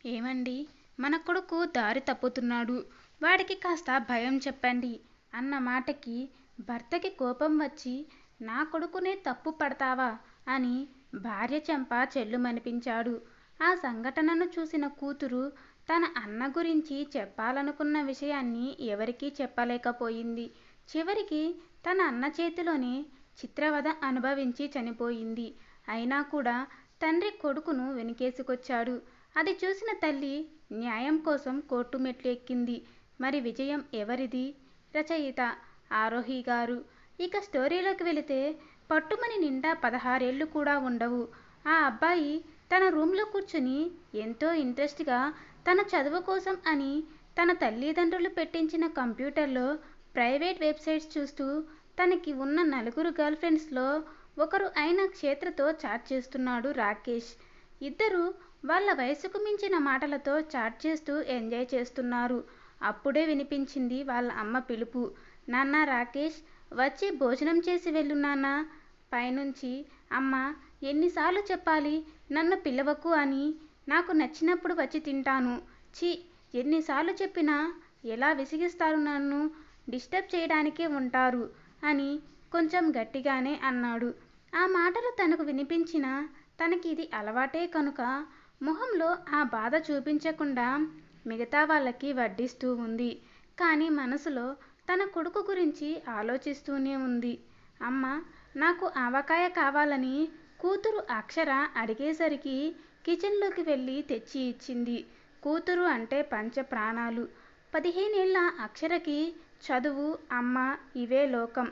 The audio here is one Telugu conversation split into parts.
ఏమండి, మన కొడుకు దారి తప్పుతున్నాడు, వాడికి కాస్త భయం చెప్పండి అన్న మాటకి భర్తకి కోపం వచ్చి నా కొడుకునే తప్పు పడతావా అని భార్య చెంప చెల్లుమనిపించాడు. ఆ సంఘటనను చూసిన కూతురు తన అన్న గురించి చెప్పాలనుకున్న విషయాన్ని ఎవరికీ చెప్పలేకపోయింది. చివరికి తన అన్న చేతిలోనే చిత్రవద అనుభవించి చనిపోయింది. అయినా కూడా తండ్రి కొడుకును వెనుకేసుకొచ్చాడు. అది చూసిన తల్లి న్యాయం కోసం కోర్టు మెట్లు ఎక్కింది. మరి విజయం ఎవరిది? రచయిత ఆరోహి గారు. ఇక స్టోరీలోకి వెళితే, పట్టుమని నిండా 16 ఏళ్ళు కూడా ఉండవు. ఆ అబ్బాయి తన రూమ్లో కూర్చుని ఎంతో ఇంట్రెస్ట్గా తన చదువు కోసం అని తన తల్లిదండ్రులు పెట్టించిన కంప్యూటర్లో ప్రైవేట్ వెబ్సైట్స్ చూస్తూ తనకి ఉన్న నలుగురు గర్ల్ ఫ్రెండ్స్లో ఒకరు అయిన క్షేత్రతో చాట్ చేస్తున్నాడు రాకేష్. ఇద్దరు వాళ్ళ వయసుకు మించిన మాటలతో చాట్ చేస్తూ ఎంజాయ్ చేస్తున్నారు. అప్పుడే వినిపించింది వాళ్ళ అమ్మ పిలుపు. నాన్న రాకేష్, వచ్చి భోజనం చేసి వెళ్ళు నాన్న. పైనుంచి, అమ్మ, ఎన్నిసార్లు చెప్పాలి నన్ను పిలవకు అని? నాకు నచ్చినప్పుడు వచ్చి తింటాను. ఛీ, ఎన్నిసార్లు చెప్పినా ఎలా విసిగిస్తారు నన్ను, డిస్టర్బ్ చేయడానికే ఉంటారు అని కొంచెం గట్టిగానే అన్నాడు. ఆ మాటలు తనకు వినిపించినా తనకి ఇది అలవాటే కనుక మొహంలో ఆ బాధ చూపించకుండా మిగతా వాళ్ళకి వడ్డిస్తూ ఉంది. కానీ మనసులో తన కొడుకు గురించి ఆలోచిస్తూనే ఉంది. అమ్మ, నాకు ఆవకాయ కావాలని కూతురు అక్షర అడిగేసరికి కిచెన్లోకి వెళ్ళి తెచ్చి ఇచ్చింది. కూతురు అంటే పంచ ప్రాణాలు. 15 ఏళ్ల అక్షరకి చదువు, అమ్మ ఇవే లోకం.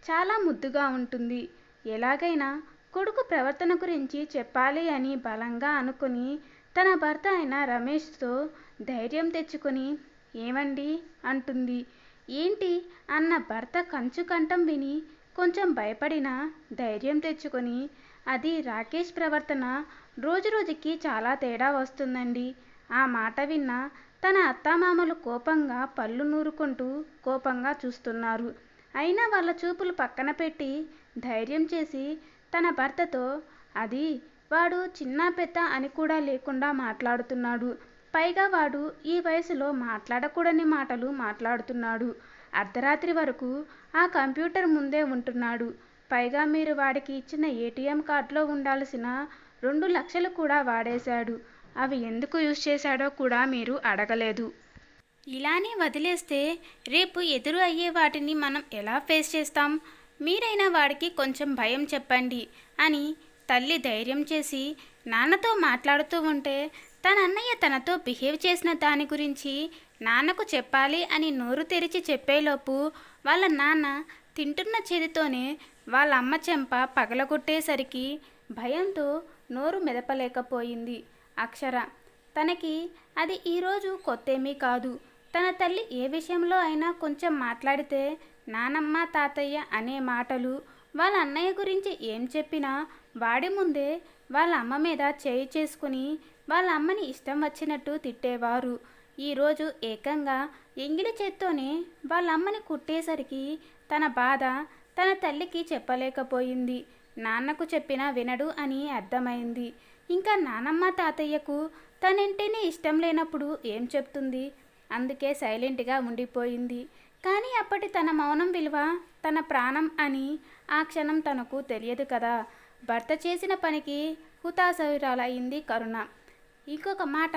చాలా ముద్దుగా ఉంటుంది. ఎలాగైనా కొడుకు ప్రవర్తన గురించి చెప్పాలి అని బలంగా అనుకుని తన భర్త అయిన రమేష్తో ధైర్యం తెచ్చుకొని, ఏమండి అంటుంది. ఏంటి అన్న భర్త కంచు కంఠం విని కొంచెం భయపడినా ధైర్యం తెచ్చుకొని, అది రాకేష్ ప్రవర్తన రోజురోజుకి చాలా తేడా వస్తుందండి. ఆ మాట విన్న తన అత్తామామలు కోపంగా పళ్ళు నూరుకుంటూ కోపంగా చూస్తున్నారు. అయినా వాళ్ళ చూపులు పక్కన పెట్టి ధైర్యం చేసి తన భర్తతో, అది వాడు చిన్న పెద్ద అని కూడా లేకుండా మాట్లాడుతున్నాడు. పైగా వాడు ఈ వయసులో మాట్లాడకూడని మాటలు మాట్లాడుతున్నాడు. అర్ధరాత్రి వరకు ఆ కంప్యూటర్ ముందే ఉంటున్నాడు. పైగా మీరు వాడికి ఇచ్చిన ఏటీఎం కార్డులో ఉండాల్సిన 2 లక్షలు కూడా వాడేశాడు. అవి ఎందుకు యూజ్ చేశాడో కూడా మీరు అడగలేదు. ఇలానే వదిలేస్తే రేపు ఎదురు అయ్యే వాటిని మనం ఎలా ఫేస్ చేస్తాం? మీరైనా వాడికి కొంచెం భయం చెప్పండి అని తల్లి ధైర్యం చేసి నాన్నతో మాట్లాడుతూ ఉంటే, తన అన్నయ్య తనతో బిహేవ్ చేసిన దాని గురించి నాన్నకు చెప్పాలి అని నోరు తెరిచి చెప్పేలోపు వాళ్ళ నాన్న తింటున్న చేతితోనే వాళ్ళ అమ్మ చెంప పగలగొట్టేసరికి భయంతో నోరు మెదపలేకపోయింది అక్షర. తనకి అది ఈరోజు కొత్తేమీ కాదు. తన తల్లి ఏ విషయంలో అయినా కొంచెం మాట్లాడితే నానమ్మ, తాతయ్య అనే మాటలు, వాళ్ళ అన్నయ్య గురించి ఏం చెప్పినా వాడి ముందే వాళ్ళ అమ్మ మీద చేయి చేసుకుని వాళ్ళ అమ్మని ఇష్టం వచ్చినట్టు తిట్టేవారు. ఈరోజు ఏకంగా ఎంగిలి చేత్తోనే వాళ్ళ అమ్మని కుట్టేసరికి తన బాధ తన తల్లికి చెప్పలేకపోయింది. నాన్నకు చెప్పినా వినడు అని అర్థమైంది. ఇంకా నానమ్మ, తాతయ్యకు తనంటేనే ఇష్టం లేనప్పుడు ఏం చెప్తుంది? అందుకే సైలెంట్గా ఉండిపోయింది. కానీ అప్పటి తన మౌనం విలువ తన ప్రాణం అని ఆ క్షణం తనకు తెలియదు కదా. భర్త చేసిన పనికి హుతాశురాలయ్యింది కరుణ. ఇంకొక మాట,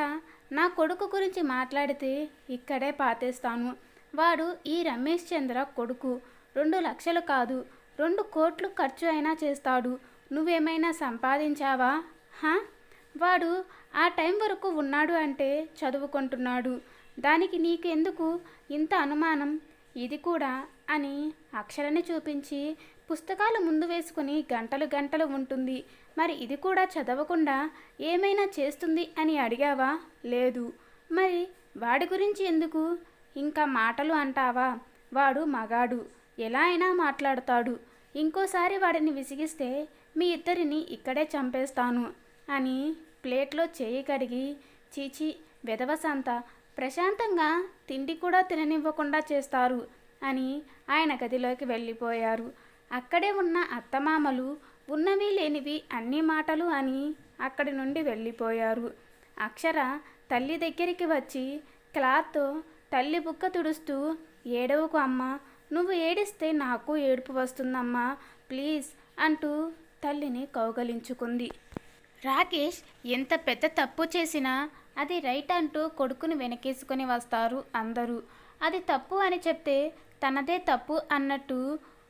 నా కొడుకు గురించి మాట్లాడితే ఇక్కడే పాతేస్తాను. వాడు ఈ రమేష్ చంద్ర కొడుకు. 2 లక్షలు కాదు, 2 కోట్లు ఖర్చు అయినా చేస్తాడు. నువ్వేమైనా సంపాదించావా? వాడు ఆ టైం వరకు ఉన్నాడు అంటే చదువుకుంటున్నాడు. దానికి నీకు ఎందుకు ఇంత అనుమానం? ఇది కూడా అని అక్షరని చూపించి, పుస్తకాలు ముందు వేసుకుని గంటలు గంటలు ఉంటుంది. మరి ఇది కూడా చదవకుండా ఏమైనా చేస్తుంది అని అడిగావా? లేదు. మరి వాడి గురించి ఎందుకు ఇంకా మాటలు అంటావా? వాడు మగాడు, ఎలా అయినా మాట్లాడతాడు. ఇంకోసారి వాడిని విసిగిస్తే మీ ఇద్దరిని ఇక్కడే చంపేస్తాను అని ప్లేట్లో చేయి కడిగి, చీచి వెధవసంత, ప్రశాంతంగా తిండి కూడా తిననివ్వకుండా చేస్తారు అని ఆయన గదిలోకి వెళ్ళిపోయారు. అక్కడే ఉన్న అత్తమామలు ఉన్నవి లేనివి అన్ని మాటలు అని అక్కడి నుండి వెళ్ళిపోయారు. అక్షర తల్లి దగ్గరికి వచ్చి క్లాత్తో తల్లి బుక్క తుడుస్తూ, ఏడవకు అమ్మా, నువ్వు ఏడిస్తే నాకు ఏడుపు వస్తుందమ్మా, ప్లీజ్ అంటూ తల్లిని కౌగలించుకుంది. రాకేష్ ఎంత పెద్ద తప్పు చేసినా అది రైట్ అంటూ కొడుకుని వెనకేసుకొని వస్తారు అందరూ. అది తప్పు అని చెప్తే తనదే తప్పు అన్నట్టు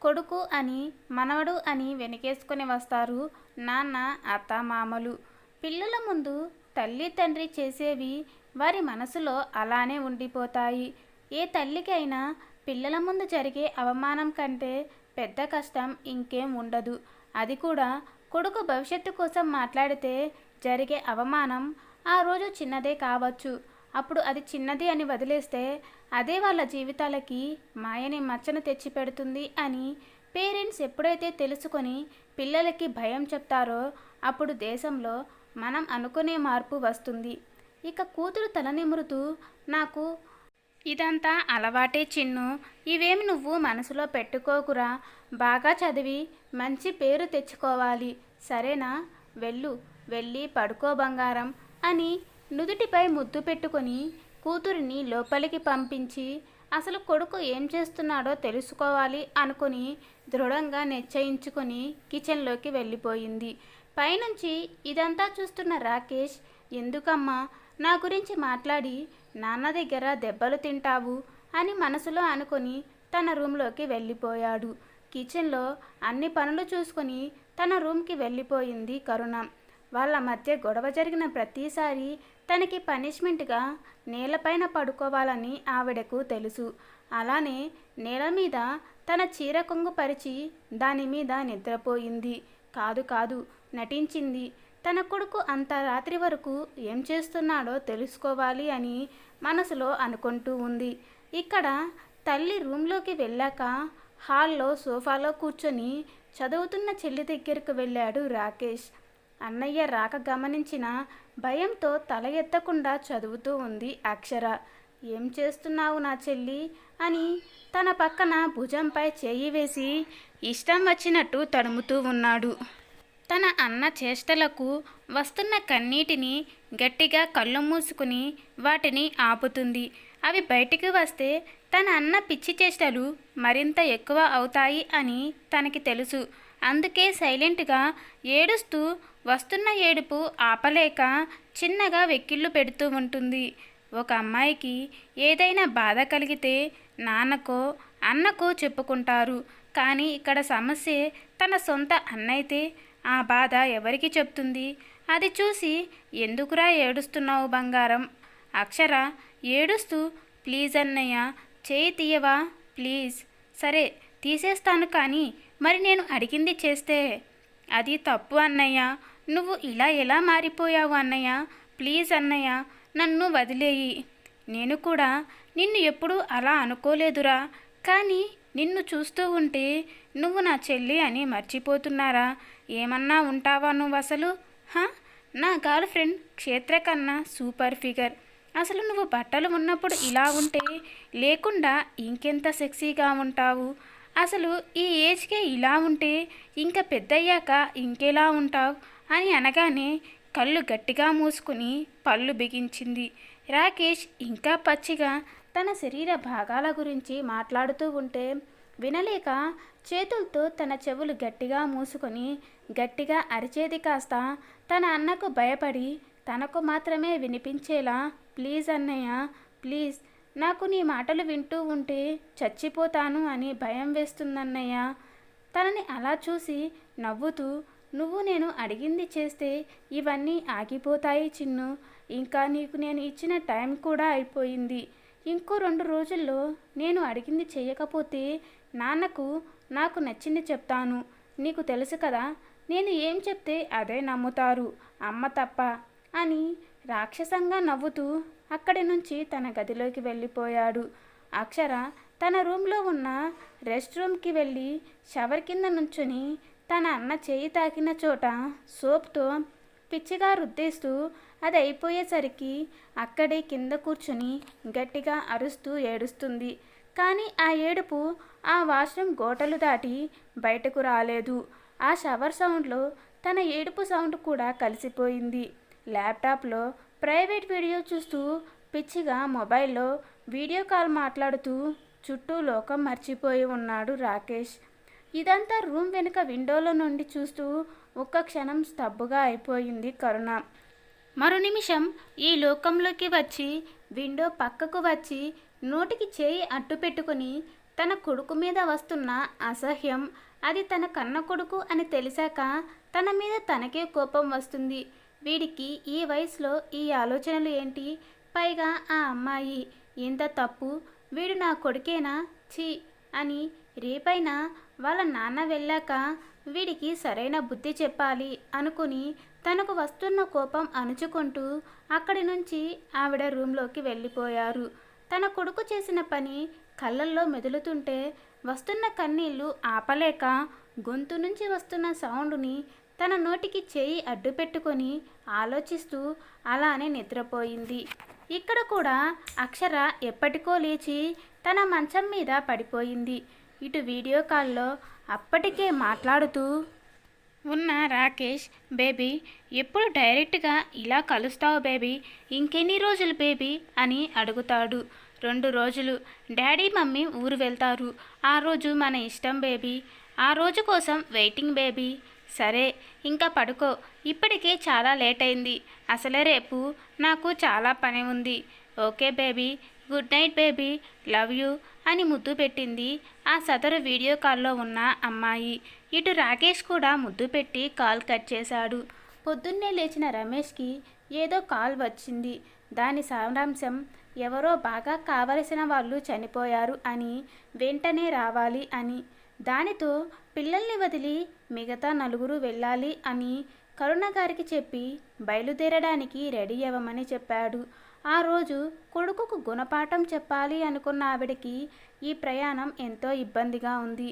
కొడుకు అని మనవడు అని వెనకేసుకొని వస్తారు నాన్న అత్త మామలు. పిల్లల ముందు తల్లి తండ్రి చేసేవి వారి మనసులో అలానే ఉండిపోతాయి. ఏ తల్లికైనా పిల్లల ముందు జరిగే అవమానం కంటే పెద్ద కష్టం ఇంకేం ఉండదు. అది కూడా కొడుకు భవిష్యత్తు కోసం మాట్లాడితే జరిగే అవమానం ఆ రోజు చిన్నదే కావచ్చు. అప్పుడు అది చిన్నది అని వదిలేస్తే అదే వాళ్ళ జీవితాలకి మాయని మచ్చను తెచ్చిపెడుతుంది అని పేరెంట్స్ ఎప్పుడైతే తెలుసుకొని పిల్లలకి భయం చెప్తారో అప్పుడు దేశంలో మనం అనుకునే మార్పు వస్తుంది. ఇక కూతురు తల నిమురుతూ, నాకు ఇదంతా అలవాటే చిన్ను, ఇవేమి నువ్వు మనసులో పెట్టుకోకురా, బాగా చదివి మంచి పేరు తెచ్చుకోవాలి, సరేనా, వెళ్ళి పడుకో బంగారం అని నుదుటిపై ముద్దు పెట్టుకొని కూతురిని లోపలికి పంపించి అసలు కొడుకు ఏం చేస్తున్నాడో తెలుసుకోవాలి అనుకుని దృఢంగా నిశ్చయించుకొని కిచెన్లోకి వెళ్ళిపోయింది. పైనుంచి ఇదంతా చూస్తున్న రాకేష్, ఎందుకమ్మా నా గురించి మాట్లాడి నాన్న దగ్గర దెబ్బలు తింటావు అని మనసులో అనుకొని తన రూమ్లోకి వెళ్ళిపోయాడు. కిచెన్లో అన్ని పనులు చూసుకొని తన రూమ్కి వెళ్ళిపోయింది కరుణ. వాళ్ళ మధ్య గొడవ జరిగిన ప్రతిసారి తనకి పనిష్మెంట్గా నేలపైన పడుకోవాలని ఆవిడకు తెలుసు. అలానే నేల మీద తన చీర కొంగు పరిచి దాని మీద నిద్రపోయింది. కాదు నటించింది. తన కొడుకు అంత రాత్రి వరకు ఏం చేస్తున్నాడో తెలుసుకోవాలి అని మనసులో అనుకుంటూ ఉంది. ఇక్కడ తల్లి రూమ్లోకి వెళ్ళాక హాల్లో సోఫాలో కూర్చొని చదువుతున్న చెల్లి దగ్గరకు వెళ్ళాడు రాకేష్. అన్నయ్య రాక గమనించిన భయంతో తల ఎత్తకుండా చదువుతూ ఉంది అక్షర. ఏం చేస్తున్నావు నా చెల్లి అని తన పక్కన భుజంపై చేయి వేసి ఇష్టం వచ్చినట్టు తడుముతూ ఉన్నాడు. తన అన్న చేష్టలకు వస్తున్న కన్నీటిని గట్టిగా కళ్ళు మూసుకుని వాటిని ఆపుతుంది. అవి బయటికి వస్తే తన అన్న పిచ్చి చేష్టలు మరింత ఎక్కువ అవుతాయి అని తనకి తెలుసు. అందుకే సైలెంట్గా ఏడుస్తూ వస్తున్న ఏడుపు ఆపలేక చిన్నగా వెక్కిళ్ళు పెడుతూ ఉంటుంది. ఒక అమ్మాయికి ఏదైనా బాధ కలిగితే నాన్నకో అన్నకో చెప్పుకుంటారు. కానీ ఇక్కడ సమస్య తన సొంత అన్నైతే ఆ బాధ ఎవరికి చెప్తుంది? అది చూసి ఎందుకురా ఏడుస్తున్నావు బంగారం? అక్షర ఏడుస్తూ, ప్లీజ్ అన్నయ్య చేయి తీయవా ప్లీజ్. సరే తీసేస్తాను, కానీ మరి నేను అడిగింది చేస్తే అది తప్పు అన్నయ్య. నువ్వు ఇలా ఎలా మారిపోయావు అన్నయ్య? ప్లీజ్ అన్నయ్య నన్ను వదిలేయి. నేను కూడా నిన్ను ఎప్పుడూ అలా అనుకోలేదురా, కానీ నిన్ను చూస్తూ ఉంటే నువ్వు నా చెల్లి అని మర్చిపోతున్నారా? ఏమన్నా ఉంటావా నువ్వు అసలు? నా గర్ల్ ఫ్రెండ్ క్షేత్ర కన్నా సూపర్ ఫిగర్. అసలు నువ్వు బట్టలు ఉన్నప్పుడు ఇలా ఉంటే లేకుండా ఇంకెంత సెక్సీగా ఉంటావు? అసలు ఈ ఏజ్కే ఇలా ఉంటే ఇంకా పెద్దయ్యాక ఇంకెలా ఉంటావు అని అనగానే కళ్ళు గట్టిగా మూసుకుని పళ్ళు బిగించింది. రాకేష్ ఇంకా పచ్చిగా తన శరీర భాగాల గురించి మాట్లాడుతూ ఉంటే వినలేక చేతులతో తన చెవులు గట్టిగా మూసుకొని గట్టిగా అరిచేది కాస్త తన అన్నకు భయపడి తనకు మాత్రమే వినిపించేలా, ప్లీజ్ అన్నయ్య ప్లీజ్, నాకు నీ మాటలు వింటూ ఉంటే చచ్చిపోతాను అని భయం వేస్తుందన్నయ్య. తనని అలా చూసి నవ్వుతూ, నువ్వు నేను అడిగింది చేస్తే ఇవన్నీ ఆగిపోతాయి చిన్ను. ఇంకా నీకు నేను ఇచ్చిన టైం కూడా అయిపోయింది. ఇంకో 2 రోజుల్లో నేను అడిగింది చేయకపోతే నాన్నకు నాకు నచ్చింది చెప్తాను. నీకు తెలుసు కదా, నేను ఏం చెప్తే అదే నమ్ముతారు, అమ్మ తప్ప అని రాక్షసంగా నవ్వుతూ అక్కడి నుంచి తన గదిలోకి వెళ్ళిపోయాడు. అక్షర తన రూమ్లో ఉన్న రెస్ట్ రూమ్కి వెళ్ళి షవర్ కింద నుంచుని తన అన్న చేయి తాకిన చోట సోప్తో పిచ్చిగా రుద్దేస్తూ అది అయిపోయేసరికి అక్కడే కింద కూర్చుని గట్టిగా అరుస్తూ ఏడుస్తుంది. కానీ ఆ ఏడుపు ఆ వాష్రూమ్ గోటలు దాటి బయటకు రాలేదు. ఆ షవర్ సౌండ్లో తన ఏడుపు సౌండ్ కూడా కలిసిపోయింది. ల్యాప్టాప్లో ప్రైవేట్ వీడియో చూస్తూ పిచ్చిగా మొబైల్లో వీడియో కాల్ మాట్లాడుతూ చుట్టూ లోకం మర్చిపోయి ఉన్నాడు రాకేష్. ఇదంతా రూమ్ వెనుక విండోలో నుండి చూస్తూ ఒక్క క్షణం స్తబ్దుగా అయిపోయింది కరుణ. మరో నిమిషం ఈ లోకంలోకి వచ్చి విండో పక్కకు వచ్చి నోటికి చేయి అడ్డు పెట్టుకుని తన కొడుకు మీద వస్తున్న అసహ్యం, అది తన కన్న కొడుకు అని తెలిసాక తన మీద తనకే కోపం వస్తుంది. వీడికి ఈ వయసులో ఈ ఆలోచనలు ఏంటి? పైగా ఆ అమ్మాయి ఎంత తప్పు, వీడు నా కొడుకేనా ఛీ అని రేపైనా వాళ్ళ నాన్న వెళ్ళాక వీడికి సరైన బుద్ధి చెప్పాలి అనుకుని తనకు వస్తున్న కోపం అణుచుకుంటూ అక్కడి నుంచి ఆవిడ రూంలోకి వెళ్ళిపోయారు. తన కొడుకు చేసిన పని కళ్ళల్లో మెదులుతుంటే వస్తున్న కన్నీళ్లు ఆపలేక గొంతు నుంచి వస్తున్న సౌండ్ని తన నోటికి చేయి అడ్డు పెట్టుకొని ఆలోచిస్తూ అలానే నిద్రపోయింది. ఇక్కడ కూడా అక్షర ఎప్పటికో లేచి తన మంచం మీద పడిపోయింది. ఇటు వీడియో కాల్లో అప్పటికే మాట్లాడుతూ ఉన్న రాకేష్, బేబీ ఎప్పుడు డైరెక్ట్గా ఇలా కలుస్తావు బేబీ, ఇంకెన్ని రోజులు బేబీ అని అడుగుతాడు. 2 రోజులు, డాడీ మమ్మీ ఊరు వెళ్తారు, ఆ రోజు మన ఇష్టం బేబీ, ఆ రోజు కోసం వెయిటింగ్ బేబీ. సరే ఇంకా పడుకో, ఇప్పటికే చాలా లేట్ అయింది, అసలే రేపు నాకు చాలా పని ఉంది. Okay baby, good night baby, love you అని ముద్దు పెట్టింది ఆ సదరు వీడియో కాల్లో ఉన్న అమ్మాయి. ఇటు రాకేష్ కూడా ముద్దు పెట్టి కాల్ కట్ చేశాడు. పొద్దున్నే లేచిన రమేష్కి ఏదో కాల్ వచ్చింది. దాని సారాంశం ఎవరో బాగా కావలసిన వాళ్ళు చనిపోయారు అని, వెంటనే రావాలి అని. దానితో పిల్లల్ని వదిలి మిగతా 4 వెళ్ళాలి అని కరుణ గారికి చెప్పి బయలుదేరడానికి రెడీ అవ్వమని చెప్పాడు. ఆ రోజు కొడుకుకు గుణపాఠం చెప్పాలి అనుకున్న ఆవిడకి ఈ ప్రయాణం ఎంతో ఇబ్బందిగా ఉంది.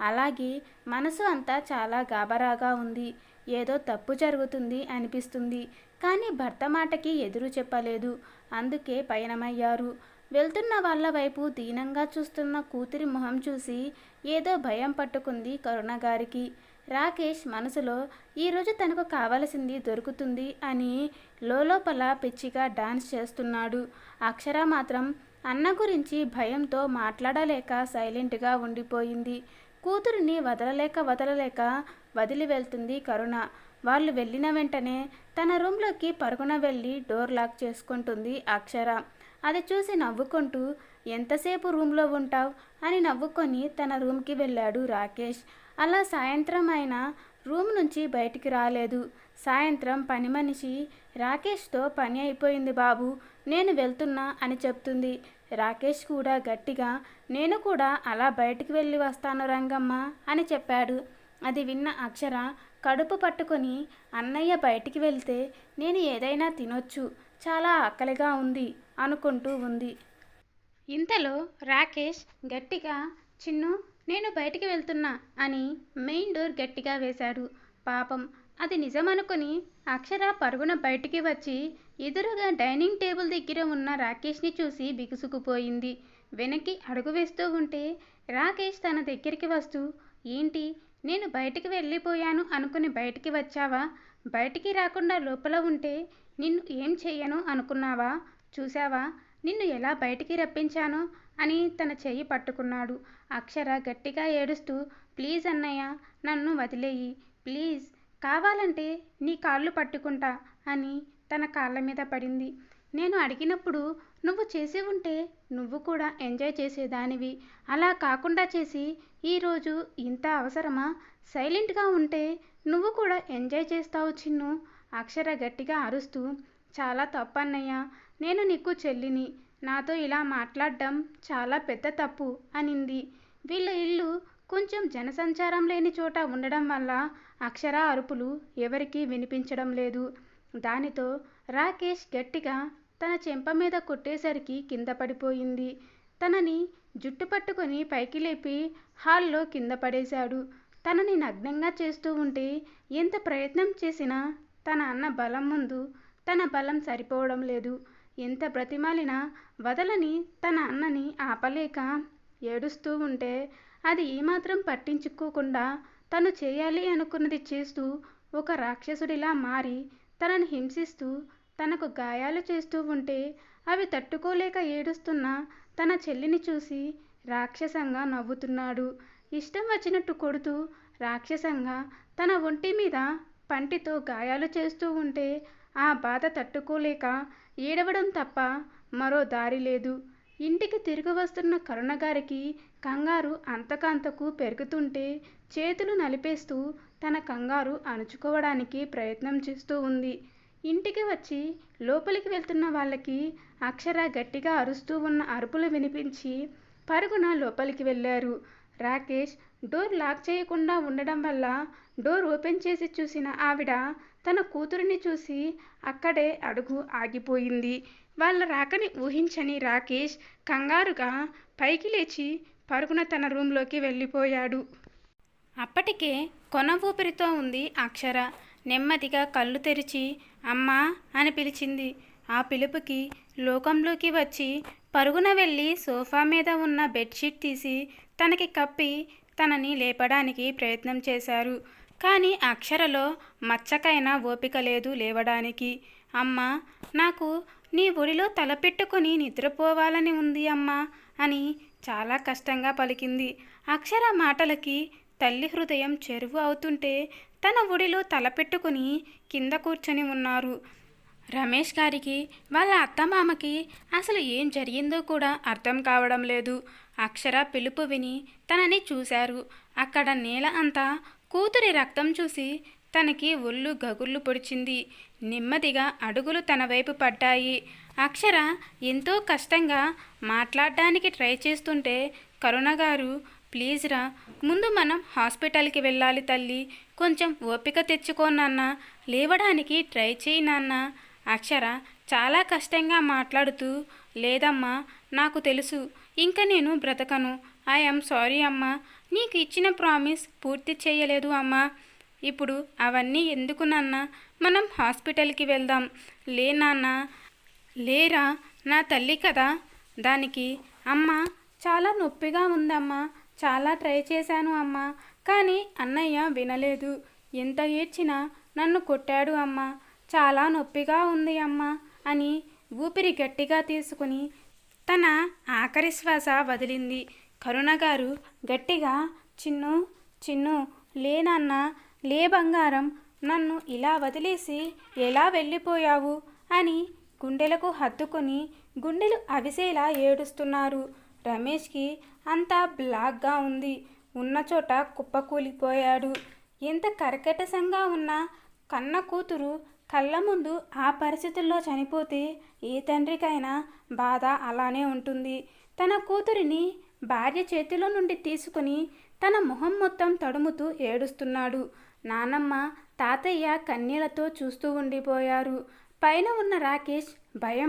అలాగే మనసు అంతా చాలా గాబరాగా ఉంది. ఏదో తప్పు జరుగుతుంది అనిపిస్తుంది. కానీ భర్త మాటకి ఎదురు చెప్పలేదు. అందుకే పయనమయ్యారు. వెళ్తున్న వాళ్ళ వైపు దీనంగా చూస్తున్న కూతురి మొహం చూసి ఏదో భయం పట్టుకుంది కరుణ గారికి. రాకేష్ మనసులో ఈరోజు తనకు కావలసింది దొరుకుతుంది అని లోపల పిచ్చిగా డాన్స్ చేస్తున్నాడు. అక్షర మాత్రం అన్న గురించి భయంతో మాట్లాడలేక సైలెంట్గా ఉండిపోయింది. కూతురిని వదలలేక వదిలి వెళ్తుంది కరుణ. వాళ్ళు వెళ్ళిన వెంటనే తన రూమ్లోకి పరుగున వెళ్ళి డోర్ లాక్ చేసుకుంటుంది అక్షర. అది చూసి నవ్వుకుంటూ ఎంతసేపు రూమ్లో ఉంటావు అని నవ్వుకొని తన రూమ్కి వెళ్ళాడు రాకేష్. అలా సాయంత్రం అయినా రూమ్ నుంచి బయటికి రాలేదు. సాయంత్రం పని మనిషి రాకేష్తో పని అయిపోయింది బాబు, నేను వెళ్తున్నా అని చెప్తుంది. రాకేష్ కూడా గట్టిగా నేను కూడా అలా బయటికి వెళ్ళి వస్తాను రంగమ్మ అని చెప్పాడు. అది విన్న అక్షర కడుపు పట్టుకొని అన్నయ్య బయటికి వెళ్తే నేను ఏదైనా తినొచ్చు, చాలా ఆకలిగా ఉంది అనుకుంటూ ఉంది. ఇంతలో రాకేష్ గట్టిగా చిన్ను నేను బయటికి వెళ్తున్నా అని మెయిన్ డోర్ గట్టిగా వేశాడు. పాపం అది నిజమనుకుని అక్షర పరుగున బయటికి వచ్చి ఎదురుగా డైనింగ్ టేబుల్ దగ్గర ఉన్న రాకేష్ని చూసి బిగుసుకుపోయింది. వెనక్కి అడుగు వేస్తూ ఉంటే రాకేష్ తన దగ్గరికి వస్తూ ఏంటి నేను బయటికి వెళ్ళిపోయాను అనుకుని బయటికి వచ్చావా? బయటికి రాకుండా లోపల ఉంటే నిన్ను ఏం చెయ్యను అనుకున్నావా? చూసావా నిన్ను ఎలా బయటికి రప్పించాను అని తన చెయ్యి పట్టుకున్నాడు. అక్షర గట్టిగా ఏడుస్తూ ప్లీజ్ అన్నయ్య నన్ను వదిలేయి ప్లీజ్, కావాలంటే నీ కాళ్ళు పట్టుకుంటా అని తన కాళ్ళ మీద పడింది. నేను అడిగినప్పుడు నువ్వు చేసి ఉంటే నువ్వు కూడా ఎంజాయ్ చేసేదానివి, అలా కాకుండా చేసి ఈరోజు ఇంత అవసరమా? సైలెంట్గా ఉంటే నువ్వు కూడా ఎంజాయ్ చేస్తావు చిన్ను. అక్షర గట్టిగా అరుస్తూ చాలా తప్పన్నయ్య, నేను నీకు చెల్లిని, నాతో ఇలా మాట్లాడడం చాలా పెద్ద తప్పు అనింది. వీళ్ళ ఇల్లు కొంచెం జనసంచారం లేని చోట ఉండడం వల్ల అక్షర అరుపులు ఎవరికీ వినిపించడం లేదు. దానితో రాకేష్ గట్టిగా తన చెంప మీద కొట్టేసరికి కింద పడిపోయింది. తనని జుట్టు పట్టుకొని పైకి లేపి హాల్లో కింద పడేశాడు. తనని నగ్నంగా చేస్తూ ఉంటే ఎంత ప్రయత్నం చేసినా తన అన్న బలం ముందు తన బలం సరిపోవడం లేదు. ఎంత బ్రతిమాలినా వదలని తన అన్నని ఆపలేక ఏడుస్తూ ఉంటే అది ఏమాత్రం పట్టించుకోకుండా తను చేయాలి అనుకున్నది చేస్తూ ఒక రాక్షసుడిలా మారి తనని హింసిస్తూ తనకు గాయాలు చేస్తూ ఉంటే అవి తట్టుకోలేక ఏడుస్తున్న తన చెల్లిని చూసి రాక్షసంగా నవ్వుతున్నాడు. ఇష్టం వచ్చినట్టు కొడుతూ రాక్షసంగా తన ఒంటి మీద పంటితో గాయాలు చేస్తూ ఉంటే ఆ బాధ తట్టుకోలేక ఏడవడం తప్ప మరో దారి లేదు. ఇంటికి తిరిగి వస్తున్న కరుణగారికి కంగారు అంతకంతకు పెరుగుతుంటే చేతులు నలిపేస్తూ తన కంగారు అణుచుకోవడానికి ప్రయత్నం చేస్తూ ఉంది. ఇంటికి వచ్చి లోపలికి వెళ్తున్న వాళ్ళకి అక్షర గట్టిగా అరుస్తూ ఉన్న అరుపులు వినిపించి పరుగున లోపలికి వెళ్ళారు. రాకేష్ డోర్ లాక్ చేయకుండా ఉండడం వల్ల డోర్ ఓపెన్ చేసి చూసిన ఆవిడ తన కూతురిని చూసి అక్కడే అడుగు ఆగిపోయింది. వాళ్ళ రాకని ఊహించని రాకేష్ కంగారుగా పైకి లేచి పరుగున తన రూంలోకి వెళ్ళిపోయాడు. అప్పటికే కొన ఊపిరితో ఉంది అక్షర. నెమ్మదిగా కళ్ళు తెరిచి అమ్మా అని పిలిచింది. ఆ పిలుపుకి లోకంలోకి వచ్చి పరుగున వెళ్ళి సోఫా మీద ఉన్న బెడ్షీట్ తీసి తనకి కప్పి తనని లేపడానికి ప్రయత్నం చేశారు. కానీ అక్షరలో మచ్చకైనా ఓపిక లేదు లేవడానికి. అమ్మా, నాకు నీ ఒడిలో తలపెట్టుకుని నిద్రపోవాలని ఉంది అమ్మా అని చాలా కష్టంగా పలికింది. అక్షర మాటలకి తల్లి హృదయం చెరువు అవుతుంటే తన ఒడిలో తలపెట్టుకుని కింద కూర్చొని ఉన్నారు. రమేష్ గారికి వాళ్ళ అత్తమామకి అసలు ఏం జరిగిందో కూడా అర్థం కావడం లేదు. అక్షర పిలుపు విని తనని చూశారు. అక్కడ నేల అంతా కూతురి రక్తం చూసి తనకి ఒళ్ళు గగుర్లు పొడిచింది. నెమ్మదిగా అడుగులు తన వైపు పడ్డాయి. అక్షర ఎంతో కష్టంగా మాట్లాడడానికి ట్రై చేస్తుంటే కరుణగారు, ప్లీజ్ రా, ముందు మనం హాస్పిటల్కి వెళ్ళాలి తల్లి, కొంచెం ఓపిక తెచ్చుకో నాన్న, లేవడానికి ట్రై చేయి నాన్న. అక్షర చాలా కష్టంగా మాట్లాడుతూ, లేదమ్మా, నాకు తెలుసు ఇంక నేను బ్రతకను. ఐఎమ్ సారీ అమ్మా, నీకు ఇచ్చిన ప్రామిస్ పూర్తి చేయలేదు అమ్మా. ఇప్పుడు అవన్నీ ఎందుకు నాన్న, మనం హాస్పిటల్కి వెళ్దాం. లే నాన్న, లేరా, నా తల్లి కదా. దానికి అమ్మ చాలా నొప్పిగా ఉందమ్మా, చాలా ట్రై చేశాను అమ్మా, కానీ అన్నయ్య వినలేదు. ఎంత ఏడ్చినా నన్ను కొట్టాడు అమ్మా, చాలా నొప్పిగా ఉంది అమ్మా అని ఊపిరి గట్టిగా తీసుకుని తన ఆఖరి శ్వాస వదిలింది. కరుణగారు గట్టిగా, చిన్ను చిన్ను, లేనన్న, లే బంగారం, నన్ను ఇలా వదిలేసి ఎలా వెళ్ళిపోయావు అని గుండెలకు హత్తుకొని గుండెలు అవిసేలా ఏడుస్తున్నారు. రమేష్కి అంతా బ్లాక్గా ఉంది. ఉన్న చోట కుప్పకూలిపోయాడు. ఎంత కర్కటంగా ఉన్న కన్న కూతురు కళ్ళ ముందు ఆ పరిస్థితుల్లో చనిపోతే ఏ తండ్రికైనా బాధ అలానే ఉంటుంది. తన కూతురిని భార్య చేతిలో నుండి తీసుకుని తన మొహం మొత్తం తడుముతూ ఏడుస్తున్నాడు. నానమ్మ, తాతయ్య కన్నీళ్లతో చూస్తూ ఉండిపోయారు. పైన ఉన్న రాకేష్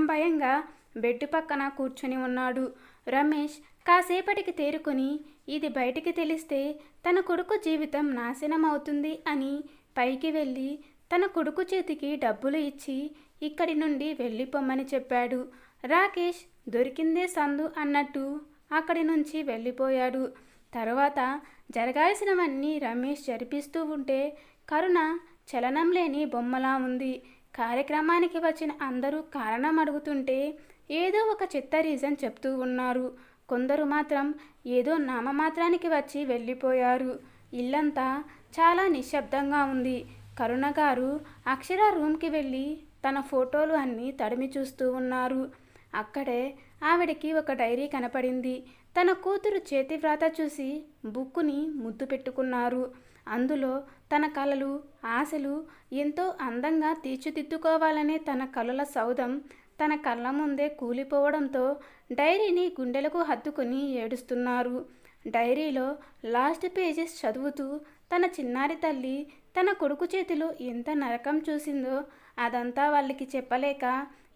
భయంగా బెడ్ పక్కన కూర్చుని ఉన్నాడు. రమేష్ కాసేపటికి తేరుకొని ఇది బయటికి తెలిస్తే తన కొడుకు జీవితం నాశనం అవుతుంది అని పైకి వెళ్ళి తన కొడుకు చేతికి డబ్బులు ఇచ్చి ఇక్కడి నుండి వెళ్ళిపోమ్మని చెప్పాడు. రాకేష్ దొరికిందే సందు అన్నట్టు అక్కడి నుంచి వెళ్ళిపోయాడు. తర్వాత జరగాల్సినవన్నీ రమేష్ జరిపిస్తూ ఉంటే కరుణ చలనం లేని బొమ్మలా ఉంది. కార్యక్రమానికి వచ్చిన అందరూ కారణం అడుగుతుంటే ఏదో ఒక చెత్త రీజన్ చెప్తూ ఉన్నారు. కొందరు మాత్రం ఏదో నామమాత్రానికి వచ్చి వెళ్ళిపోయారు. ఇల్లంతా చాలా నిశ్శబ్దంగా ఉంది. కరుణగారు అక్షర రూమ్కి వెళ్ళి తన ఫోటోలు అన్నీ తడిమి చూస్తూ ఉన్నారు. అక్కడే ఆవిడకి ఒక డైరీ కనపడింది. తన కూతురు చేతి వ్రాత చూసి బుక్కుని ముద్దు పెట్టుకున్నారు. అందులో తన కలలు, ఆశలు ఎంతో అందంగా తీర్చిదిద్దుకోవాలనే తన కలల సౌధం తన కళ్ళ ముందే కూలిపోవడంతో డైరీని గుండెలకు హత్తుకుని ఏడుస్తున్నారు. డైరీలో లాస్ట్ పేజెస్ చదువుతూ తన చిన్నారి తల్లి తన కొడుకు చేతిలో ఎంత నరకం చూసిందో అదంతా వాళ్ళకి చెప్పలేక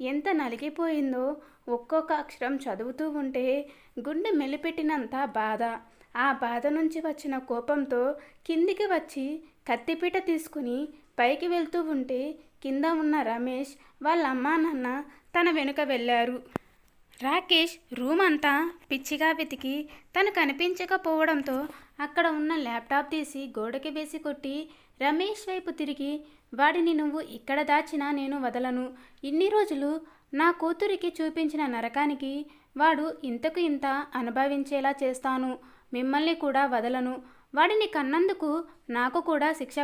ఎంత నలిగిపోయిందో ఒక్కొక్క అక్షరం చదువుతూ ఉంటే గుండె మెలిపెట్టినంత బాధ. ఆ బాధ నుంచి వచ్చిన కోపంతో కిందికి వచ్చి కత్తిపీట తీసుకుని పైకి వెళ్తూ ఉంటే కింద ఉన్న రమేష్ వాళ్ళ అమ్మా నాన్న తన వెనుక వెళ్ళారు. రాకేష్ రూమ్ అంతా పిచ్చిగా వెతికి తను కనిపించకపోవడంతో అక్కడ ఉన్న ల్యాప్టాప్ తీసి గోడకి వేసి కొట్టి రమేష్ వైపు తిరిగి వాడిని నువ్వు ఇక్కడ దాచినా నేను వదలను. ఇన్ని రోజులు నా కూతురికి చూపించిన నరకానికి వాడు ఇంతకు ఇంత అనుభవించేలా చేస్తాను. మిమ్మల్ని కూడా వదలను. వాడిని కన్నందుకు నాకు కూడా శిక్ష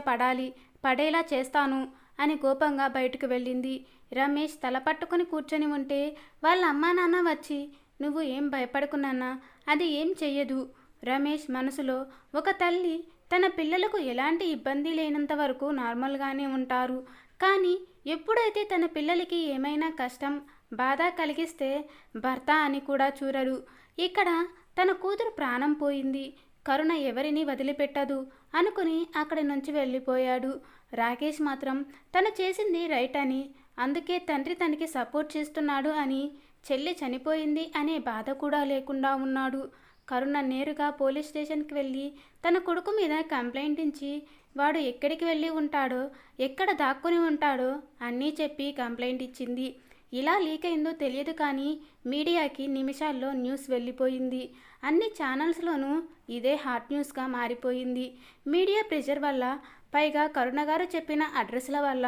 పడేలా చేస్తాను అని కోపంగా బయటకు వెళ్ళింది. రమేష్ తల పట్టుకుని కూర్చొని ఉంటే వాళ్ళ అమ్మా నాన్న వచ్చి, నువ్వు ఏం భయపడకున్నానా, అది ఏం చెయ్యదు. రమేష్ మనసులో, ఒక తల్లి తన పిల్లలకు ఎలాంటి ఇబ్బంది లేనంత వరకు నార్మల్గానే ఉంటారు. కానీ ఎప్పుడైతే తన పిల్లలకి ఏమైనా కష్టం బాధ కలిగిస్తే భర్త అని కూడా చూడరు. ఇక్కడ తన కూతురు ప్రాణం పోయింది, కరుణ ఎవరిని వదిలిపెట్టదు అనుకుని అక్కడి నుంచి వెళ్ళిపోయాడు. రాకేష్ మాత్రం తను చేసింది రైట్ అని, అందుకే తండ్రి తనకి సపోర్ట్ చేస్తున్నాడు అని, చెల్లి చనిపోయింది అనే బాధ కూడా లేకుండా ఉన్నాడు. కరుణ నేరుగా పోలీస్ స్టేషన్కి వెళ్ళి తన కొడుకు మీద కంప్లైంట్ ఇచ్చి, వాడు ఎక్కడికి వెళ్ళి ఉంటాడో, ఎక్కడ దాక్కుని ఉంటాడో అన్నీ చెప్పి కంప్లైంట్ ఇచ్చింది. ఇలా లీక్ అయిందో తెలియదు కానీ మీడియాకి నిమిషాల్లో న్యూస్ వెళ్ళిపోయింది. అన్ని ఛానల్స్లోనూ ఇదే హాట్ న్యూస్గా మారిపోయింది. మీడియా ప్రెషర్ వల్ల, పైగా కరుణ గారు చెప్పిన అడ్రస్ల వల్ల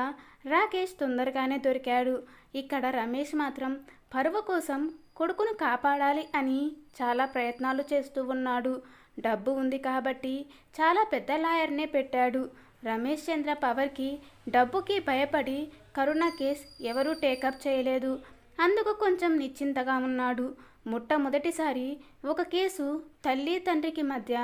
రాకేష్ తొందరగానే దొరికాడు. ఇక్కడ రమేష్ మాత్రం పరువు కోసం కొడుకును కాపాడాలి అని చాలా ప్రయత్నాలు చేస్తూ ఉన్నాడు. డబ్బు ఉంది కాబట్టి చాలా పెద్ద లాయర్నే పెట్టాడు. రమేష్ చంద్ర పవర్కి, డబ్బుకి భయపడి కరుణ కేస్ ఎవరూ టేకప్ చేయలేదు. అందుకు కొంచెం నిశ్చింతగా ఉన్నాడు. మొట్టమొదటిసారి ఒక కేసు తల్లి తండ్రికి మధ్య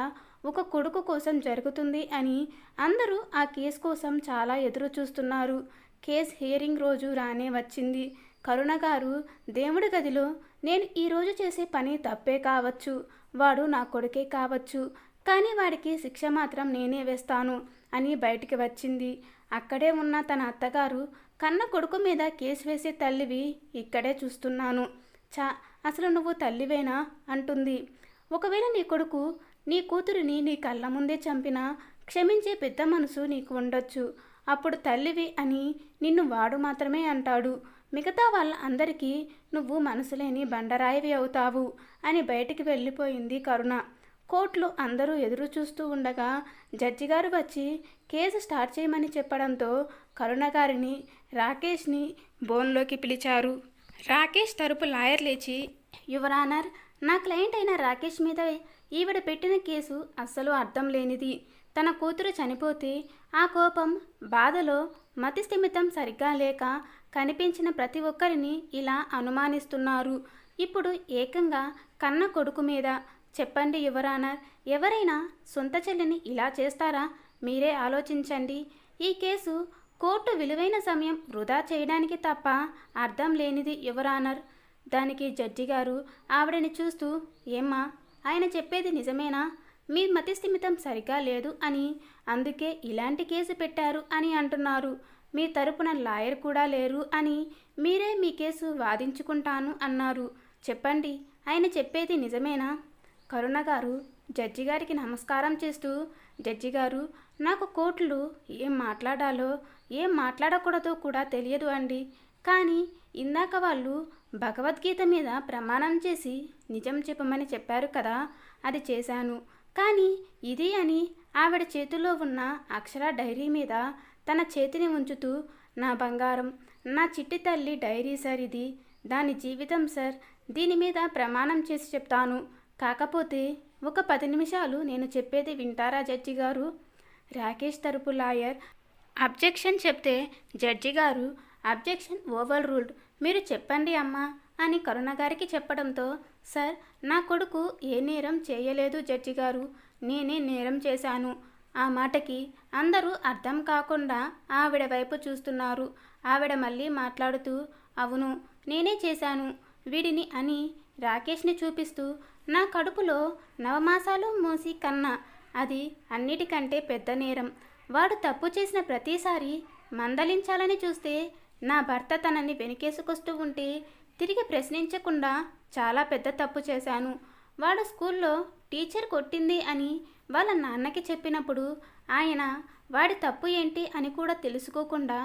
ఒక కొడుకు కోసం జరుగుతుంది అని అందరూ ఆ కేసు కోసం చాలా ఎదురు చూస్తున్నారు. కేస్ హియరింగ్ రోజు రానే వచ్చింది. కరుణ గారు దేవుడి గదిలో, నేను ఈరోజు చేసే పని తప్పే కావచ్చు, వాడు నా కొడుకే కావచ్చు, కానీ వాడికి శిక్ష మాత్రం నేనే వేస్తాను అని బయటికి వచ్చింది. అక్కడే ఉన్న తన అత్తగారు, కన్న కొడుకు మీద కేసు వేసే తల్లివి ఇక్కడే చూస్తున్నాను, అసలు నువ్వు తల్లివేనా అంటుంది. ఒకవేళ నీ కొడుకు నీ కూతురిని నీ కళ్ళ ముందే చంపినా క్షమించే పెద్ద మనసు నీకు ఉండొచ్చు. అప్పుడు తల్లివి అని నిన్ను వాడు మాత్రమే అంటాడు. మిగతా వాళ్ళ అందరికీ నువ్వు మనసులేని బండరాయివి అవుతావు అని బయటికి వెళ్ళిపోయింది కరుణ. కోర్టులో అందరూ ఎదురు చూస్తూ ఉండగా జడ్జి గారు వచ్చి కేసు స్టార్ట్ చేయమని చెప్పడంతో కరుణ గారిని, రాకేష్ని బోన్లోకి పిలిచారు. రాకేష్ తరపు లాయర్ లేచి, యువర్ ఆనర్, నా క్లయింట్ అయిన రాకేష్ మీద ఈవిడ పెట్టిన కేసు అస్సలు అర్థం లేనిది. తన కూతురు చనిపోతే ఆ కోపం, బాధలో మతి స్థిమితం సరిగ్గా లేక కనిపించిన ప్రతి ఒక్కరిని ఇలా అనుమానిస్తున్నారు. ఇప్పుడు ఏకంగా కన్న కొడుకు మీద. చెప్పండి యువర్ ఆనర్, ఎవరైనా సొంత చెల్లిని ఇలా చేస్తారా? మీరే ఆలోచించండి. ఈ కేసు కోర్టు విలువైన సమయం వృధా చేయడానికి తప్ప అర్థం లేనిది యువర్ ఆనర్. దానికి జడ్జి గారు ఆవిడని చూస్తూ, ఏమ్మా, ఆయన చెప్పేది నిజమేనా? మీ మతి స్థిమితం సరిగా లేదు అని, అందుకే ఇలాంటి కేసు పెట్టారు అని అంటున్నారు. మీ తరపున లాయర్ కూడా లేరు అని, మీరే మీ కేసు వాదించుకుంటాను అన్నారు. చెప్పండి, ఆయన చెప్పేది నిజమేనా? కరుణ గారు జడ్జి గారికి నమస్కారం చేస్తూ, జడ్జి గారు, నాకు కోర్టులో ఏం మాట్లాడాలో ఏం మాట్లాడకూడదో కూడా తెలియదు అండి. కానీ ఇందాక వాళ్ళు భగవద్గీత మీద ప్రమాణం చేసి నిజం చెప్పమని చెప్పారు కదా, అది చేశాను. కానీ ఇది అని ఆవిడ చేతిలో ఉన్న అక్షర డైరీ మీద తన చేతిని ఉంచుతూ, నా బంగారం, నా చిట్టి తల్లి డైరీ సార్ ఇది, దాని జీవితం సార్, దీని మీద ప్రమాణం చేసి చెప్తాను. కాకపోతే ఒక 10 నిమిషాలు నేను చెప్పేది వింటారా జడ్జి గారు? రాకేష్ తరపు లాయర్ అబ్జెక్షన్ చెప్తే జడ్జి గారు, అబ్జెక్షన్ ఓవర్ రూల్డ్, మీరు చెప్పండి అమ్మా అని కరుణ గారికి చెప్పడంతో, సార్, నా కొడుకు ఏ నేరం చేయలేదు జడ్జి గారు, నేనే నేరం చేశాను. ఆ మాటకి అందరూ అర్థం కాకుండా ఆవిడ వైపు చూస్తున్నారు. ఆవిడ మళ్ళీ మాట్లాడుతూ, అవును, నేనే చేశాను వీడిని అని రాకేష్ని చూపిస్తూ, నా కడుపులో నవమాసాలు మోసి కన్నా, అది అన్నిటికంటే పెద్ద నేరం. వాడు తప్పు చేసిన ప్రతిసారి మందలించాలని చూస్తే నా భర్త తనని వెనుకేసుకొస్తూ ఉంటే తిరిగి ప్రశ్నించకుండా చాలా పెద్ద తప్పు చేశాను. వాడు స్కూల్లో టీచర్ కొట్టింది అని వాళ్ళ నాన్నకి చెప్పినప్పుడు ఆయన వాడి తప్పు ఏంటి అని కూడా తెలుసుకోకుండా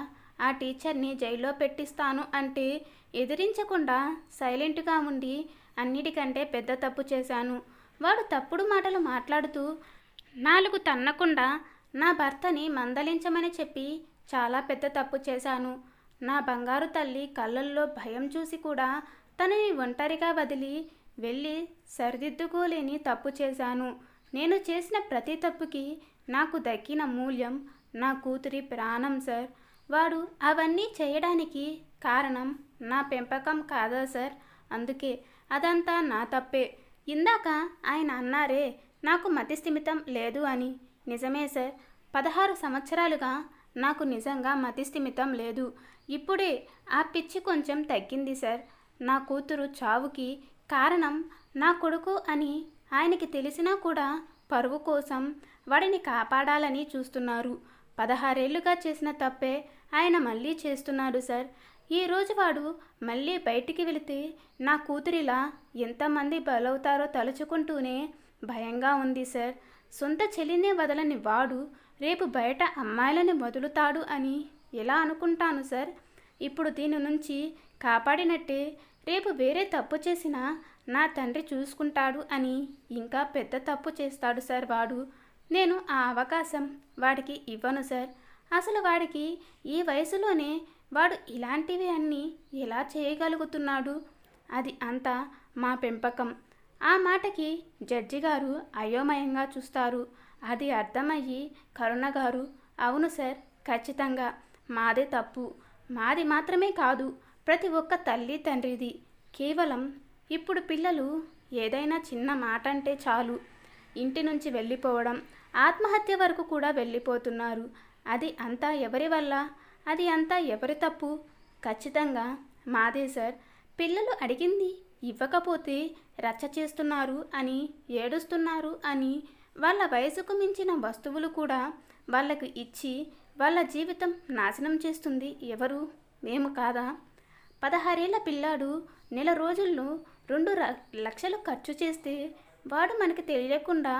ఆ టీచర్ని జైల్లో పెట్టిస్తాను అంటే ఎదిరించకుండా సైలెంట్గా ఉండి అన్నిటికంటే పెద్ద తప్పు చేశాను. వాడు తప్పుడు మాటలు మాట్లాడుతూ 4 తన్నకుండా నా భర్తని మందలించమని చెప్పి చాలా పెద్ద తప్పు చేశాను. నా బంగారు తల్లి కళ్ళల్లో భయం చూసి కూడా తనని ఒంటరిగా వదిలి వెళ్ళి సరిదిద్దుకోలేని తప్పు చేశాను. నేను చేసిన ప్రతి తప్పుకి నాకు దక్కిన మూల్యం నా కూతురి ప్రాణం సార్. వాడు అవన్నీ చేయడానికి కారణం నా పెంపకం కాదా సార్? అందుకే అదంతా నా తప్పే. ఇందాక ఆయన అన్నారే నాకు మతిస్థిమితం లేదు అని. నిజమే సార్. 16 సంవత్సరాలుగా నాకు నిజంగా మతిస్థిమితం లేదు. ఇప్పుడే ఆ పిచ్చి కొంచెం తగ్గింది సార్. నా కూతురు చావుకి కారణం నా కొడుకు అని ఆయనకి తెలిసినా కూడా పరువు కోసం వాడిని కాపాడాలని చూస్తున్నారు. 16 ఏళ్లుగా చేసిన తప్పే ఆయన మళ్ళీ చేస్తున్నాడు సార్. ఈరోజు వాడు మళ్ళీ బయటికి వెళితే నా కూతురిలా ఎంతమంది బలవుతారో తలుచుకుంటూనే భయంగా ఉంది సార్. సొంత చెల్లినే వదలని వాడు రేపు బయట అమ్మాయిలని వదులుతాడు అని ఎలా అనుకుంటాను సార్? ఇప్పుడు దీని నుంచి కాపాడినట్టే రేపు వేరే తప్పు చేసినా నా తండ్రి చూసుకుంటాడు అని ఇంకా పెద్ద తప్పు చేస్తాడు సార్ వాడు. నేను ఆ అవకాశం వాడికి ఇవ్వను సార్. అసలు వాడికి ఈ వయసులోనే వాడు ఇలాంటివి అన్నీ ఎలా చేయగలుగుతున్నాడు? అది అంతా మా పెంపకం. ఆ మాటకి జడ్జి గారు అయోమయంగా చూస్తారు. అది అర్థమయ్యి కరుణ గారు, అవును సార్, ఖచ్చితంగా మాదే తప్పు. మాది మాత్రమే కాదు, ప్రతి ఒక్క తల్లి తండ్రిది. కేవలం ఇప్పుడు పిల్లలు ఏదైనా చిన్న మాట అంటే చాలు ఇంటి నుంచి వెళ్ళిపోవడం, ఆత్మహత్య వరకు కూడా వెళ్ళిపోతున్నారు. అది అంతా ఎవరి వల్ల? అది అంతా ఎవరి తప్పు? ఖచ్చితంగా మాదే సార్. పిల్లలు అడిగింది ఇవ్వకపోతే రచ్చ చేస్తున్నారు అని, ఏడుస్తున్నారు అని, వాళ్ళ వయసుకు మించిన వస్తువులు కూడా వాళ్ళకు ఇచ్చి వాళ్ళ జీవితం నాశనం చేస్తుంది ఎవరు? మేము కాదా? 16 ఏళ్ల పిల్లాడు నెల రోజుల్లో 2 లక్షలు ఖర్చు చేస్తే వాడు మనకి తెలియకుండా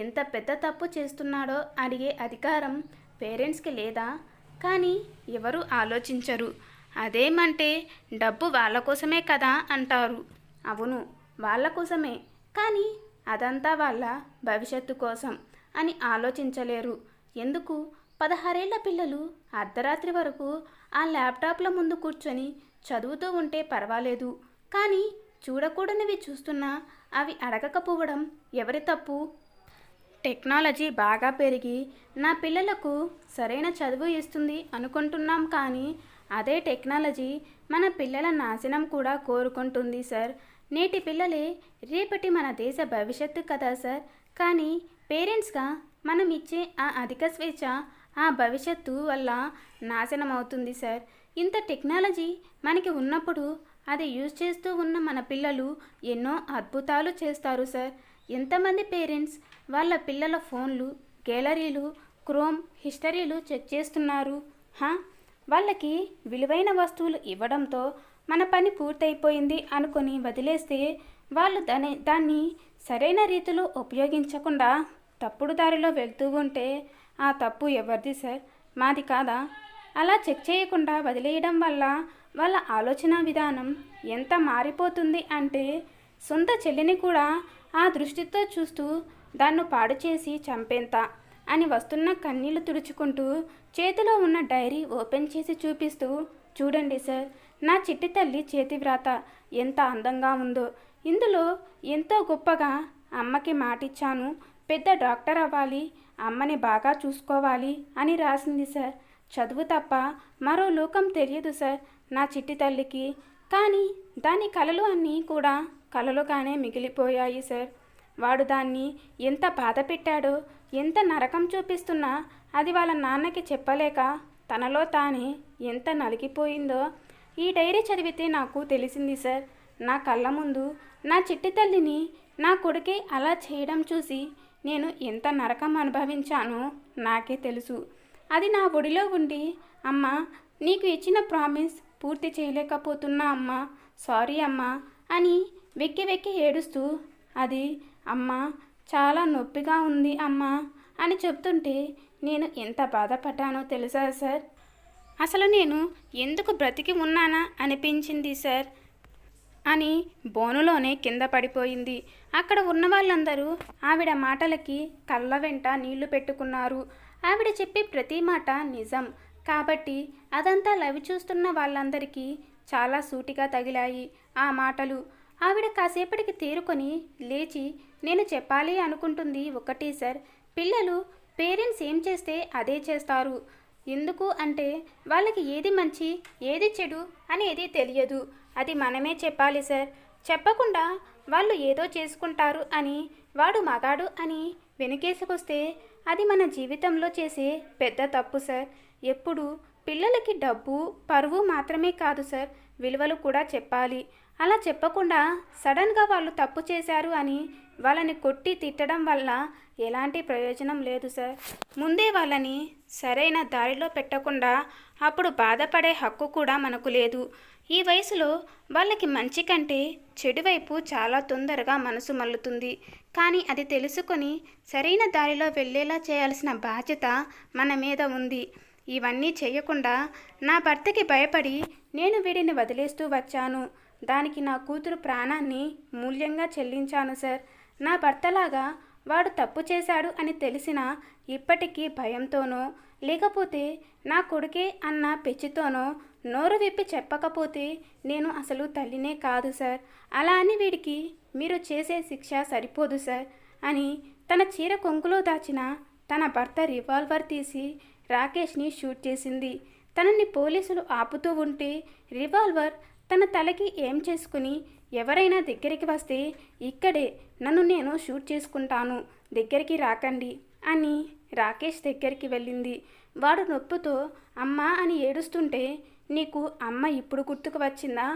ఎంత పెద్ద తప్పు చేస్తున్నాడో అడిగే అధికారం పేరెంట్స్కి లేదా? కానీ ఎవరు ఆలోచించరు. అదేమంటే డబ్బు వాళ్ళ కోసమే కదా అంటారు. అవును, వాళ్ళ కోసమే, కానీ అదంతా వాళ్ళ భవిష్యత్తు కోసం అని ఆలోచించలేరు. ఎందుకు? 16 ఏళ్ల పిల్లలు అర్ధరాత్రి వరకు ఆ ల్యాప్టాప్ల ముందు కూర్చొని చదువుతూ ఉంటే పర్వాలేదు, కానీ చూడకూడనివి చూస్తున్నా అవి అడగకపోవడం ఎవరి తప్పు? టెక్నాలజీ బాగా పెరిగి నా పిల్లలకు సరైన చదువు ఇస్తుంది అనుకుంటున్నాం, కానీ అదే టెక్నాలజీ మన పిల్లల నాశనం కూడా కోరుకుంటుంది సార్. నేటి పిల్లలే రేపటి మన దేశ భవిష్యత్తు కదా సార్. కానీ పేరెంట్స్గా మనం ఇచ్చే ఆ అధిక స్వేచ్ఛ ఆ భవిష్యత్తు వల్ల నాశనం అవుతుంది సార్. ఇంత టెక్నాలజీ మనకి ఉన్నప్పుడు అది యూజ్ చేస్తూ ఉన్న మన పిల్లలు ఎన్నో అద్భుతాలు చేస్తారు సార్. ఎంతమంది పేరెంట్స్ వాళ్ళ పిల్లల ఫోన్లు, గ్యాలరీలు, క్రోమ్ హిస్టరీలు చెక్ చేస్తున్నారు? వాళ్ళకి విలువైన వస్తువులు ఇవ్వడంతో మన పని పూర్తయిపోయింది అనుకొని వదిలేస్తే వాళ్ళు దాన్ని సరైన రీతిలో ఉపయోగించకుండా తప్పుడు దారిలో వెళ్తూ ఉంటే ఆ తప్పు ఎవరిది సార్? మాది కాదా? అలా చెక్ చేయకుండా వదిలేయడం వల్ల వాళ్ళ ఆలోచన విధానం ఎంత మారిపోతుంది అంటే సొంత చెల్లిని కూడా ఆ దృష్టితో చూస్తూ దాన్ని పాడు చేసి చంపేంత అని వస్తున్న కన్నీళ్లు తుడుచుకుంటూ చేతిలో ఉన్న డైరీ ఓపెన్ చేసి చూపిస్తూ, చూడండి సార్, నా చిట్టి తల్లి చేతి వ్రాత ఎంత అందంగా ఉందో. ఇందులో ఎంతో గొప్పగా అమ్మకి మాటిచ్చాను, పెద్ద డాక్టర్ అవ్వాలి, అమ్మని బాగా చూసుకోవాలి అని రాసింది సార్. చదువు తప్ప మరో లోకం తెలియదు సార్ నా చిట్టి తల్లికి. కానీ దాని కలలు అన్నీ కూడా కలలుగానే మిగిలిపోయాయి సార్. వాడు దాన్ని ఎంత బాధ పెట్టాడో, ఎంత నరకం చూపిస్తున్నా అది వాళ్ళ నాన్నకి చెప్పలేక తనలో తానే ఎంత నలిగిపోయిందో ఈ డైరీ చదివితే నాకు తెలిసింది సార్. నా కళ్ళ ముందు నా చిట్టి తల్లిని నా కొడుకే అలా చేయడం చూసి నేను ఎంత నరకం అనుభవించానో నాకే తెలుసు. అది నా ఒడిలో ఉండి, అమ్మ నీకు ఇచ్చిన ప్రామిస్ పూర్తి చేయలేకపోతున్నా అమ్మ, సారీ అమ్మ అని వెక్కి వెక్కి ఏడుస్తూ, అది అమ్మ చాలా నొప్పిగా ఉంది అమ్మ అని చెప్తుంటే నేను ఎంత బాధపడ్డానో తెలుసా సార్? అసలు నేను ఎందుకు బ్రతికి ఉన్నానా అనిపించింది సార్ అని బోనులోనే కింద పడిపోయింది. అక్కడ ఉన్న వాళ్ళందరూ ఆవిడ మాటలకి కళ్ళ వెంట నీళ్లు పెట్టుకున్నారు. ఆవిడ చెప్పే ప్రతి మాట నిజం, కాబట్టి అదంతా లవి చూస్తున్న వాళ్ళందరికీ చాలా సూటిగా తగిలాయి ఆ మాటలు. ఆవిడ కాసేపటికి తేరుకొని లేచి, నేను చెప్పాలి అనుకుంటుంది ఒకటి సార్, పిల్లలు పేరెంట్స్ ఏం చేస్తే అదే చేస్తారు. ఎందుకు అంటే వాళ్ళకి ఏది మంచి ఏది చెడు అనేది తెలియదు. అది మనమే చెప్పాలి సార్. చెప్పకుండా వాళ్ళు ఏదో చేసుకుంటారు అని, వాడు మగాడు అని వెనుకేసుకొస్తే అది మన జీవితంలో చేసే పెద్ద తప్పు సార్. ఎప్పుడు పిల్లలకి డబ్బు పరువు మాత్రమే కాదు సార్, విలువలు కూడా చెప్పాలి. అలా చెప్పకుండా సడన్గా వాళ్ళు తప్పు చేశారు అని వాళ్ళని కొట్టి తిట్టడం వల్ల ఎలాంటి ప్రయోజనం లేదు సార్. ముందే వాళ్ళని సరైన దారిలో పెట్టకుండా అప్పుడు బాధపడే హక్కు కూడా మనకు లేదు. ఈ వయసులో వాళ్ళకి మంచి కంటే చెడు వైపు చాలా తొందరగా మనసు మల్లుతుంది. కానీ అది తెలుసుకొని సరైన దారిలో వెళ్ళేలా చేయాల్సిన బాధ్యత మన మీద ఉంది. ఇవన్నీ చేయకుండా నా భర్తకి భయపడి నేను వీడిని వదిలేస్తూ వచ్చాను. దానికి నా కూతురు ప్రాణాన్ని మూల్యంగా చెల్లించాను సార్. నా భర్తలాగా వాడు తప్పు చేశాడు అని తెలిసినా ఇప్పటికీ భయంతోనో లేకపోతే నా కొడుకే అన్న పెచ్చితోనో నోరు విప్పి చెప్పకపోతే నేను అసలు తల్లినే కాదు సార్. అలా అని వీడికి మీరు చేసే శిక్ష సరిపోదు సార్ అని తన చీర కొంగులో దాచిన తన భర్త రివాల్వర్ తీసి రాకేష్ని షూట్ చేసింది. తనని పోలీసులు ఆపుతూ ఉంటే రివాల్వర్ తన తలకి ఏం చేసుకుని ఎవరైనా దగ్గరికి వస్తే ఇక్కడే నన్ను నేను షూట్ చేసుకుంటాను, దగ్గరికి రాకండి అని రాకేష్ దగ్గరికి వెళ్ళింది. వాడు నొప్పుతో అమ్మా అని ఏడుస్తుంటే నీకు అమ్మ ఇప్పుడు గుర్తుకు వచ్చిందా?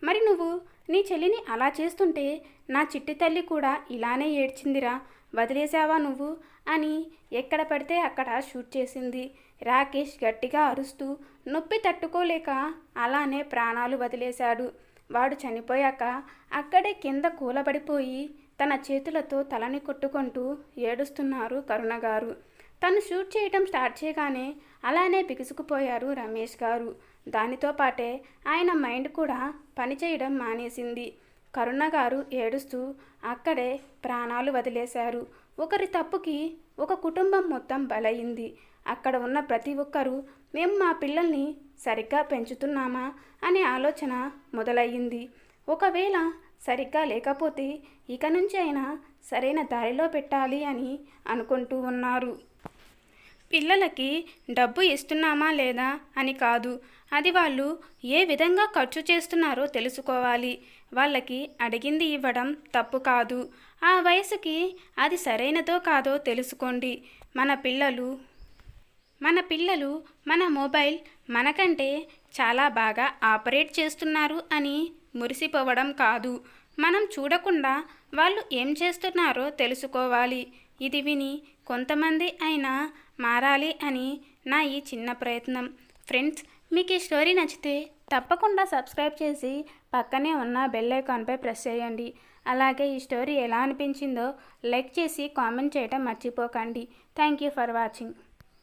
మరి నువ్వు నీ చెల్లిని అలా చేస్తుంటే నా చిట్టి తల్లి కూడా ఇలానే ఏడ్చిందిరా, వదిలేసావా నువ్వు అని ఎక్కడ పడితే అక్కడ షూట్ చేసింది. రాకేష్ గట్టిగా అరుస్తూ నొప్పి తట్టుకోలేక అలానే ప్రాణాలు వదిలేశాడు. వాడు చనిపోయాక అక్కడే కింద కూలబడిపోయి తన చేతులతో తలని కొట్టుకుంటూ ఏడుస్తున్నారు కరుణగారు. తను షూట్ చేయడం స్టార్ట్ చేయగానే అలానే బిగుసుకుపోయారు రమేష్ గారు. దానితో పాటే ఆయన మైండ్ కూడా పనిచేయడం మానేసింది. కరుణగారు ఏడుస్తూ అక్కడే ప్రాణాలు వదిలేశారు. ఒకరి తప్పుకి ఒక కుటుంబం మొత్తం బలయింది. అక్కడ ఉన్న ప్రతి ఒక్కరూ మేము మా పిల్లల్ని సరిగ్గా పెంచుతున్నామా అనే ఆలోచన మొదలయ్యింది. ఒకవేళ సరిగ్గా లేకపోతే ఇక నుంచి అయినా సరైన దారిలో పెట్టాలి అని అనుకుంటూ ఉన్నారు. పిల్లలకి డబ్బు ఇస్తున్నామా లేదా అని కాదు, అది వాళ్ళు ఏ విధంగా ఖర్చు చేస్తున్నారో తెలుసుకోవాలి. వాళ్ళకి అడిగింది ఇవ్వడం తప్పు కాదు. ఆ వయసుకి అది సరైనదో కాదో తెలుసుకోండి. మన పిల్లలు మన మొబైల్ మనకంటే చాలా బాగా ఆపరేట్ చేస్తున్నారు అని మురిసిపోవడం కాదు. మనం చూడకుండా వాళ్ళు ఏం చేస్తున్నారో తెలుసుకోవాలి. ఇది విని కొంతమంది అయినా మారాలి అని నా ఈ చిన్న ప్రయత్నం. ఫ్రెండ్స్, మీకు ఈ స్టోరీ నచ్చితే తప్పకుండా సబ్స్క్రైబ్ చేసి పక్కనే ఉన్న బెల్ ఐకాన్పై ప్రెస్ చేయండి. అలాగే ఈ స్టోరీ ఎలా అనిపించిందో లైక్ చేసి కామెంట్ చేయడం మర్చిపోకండి. Thank you for watching.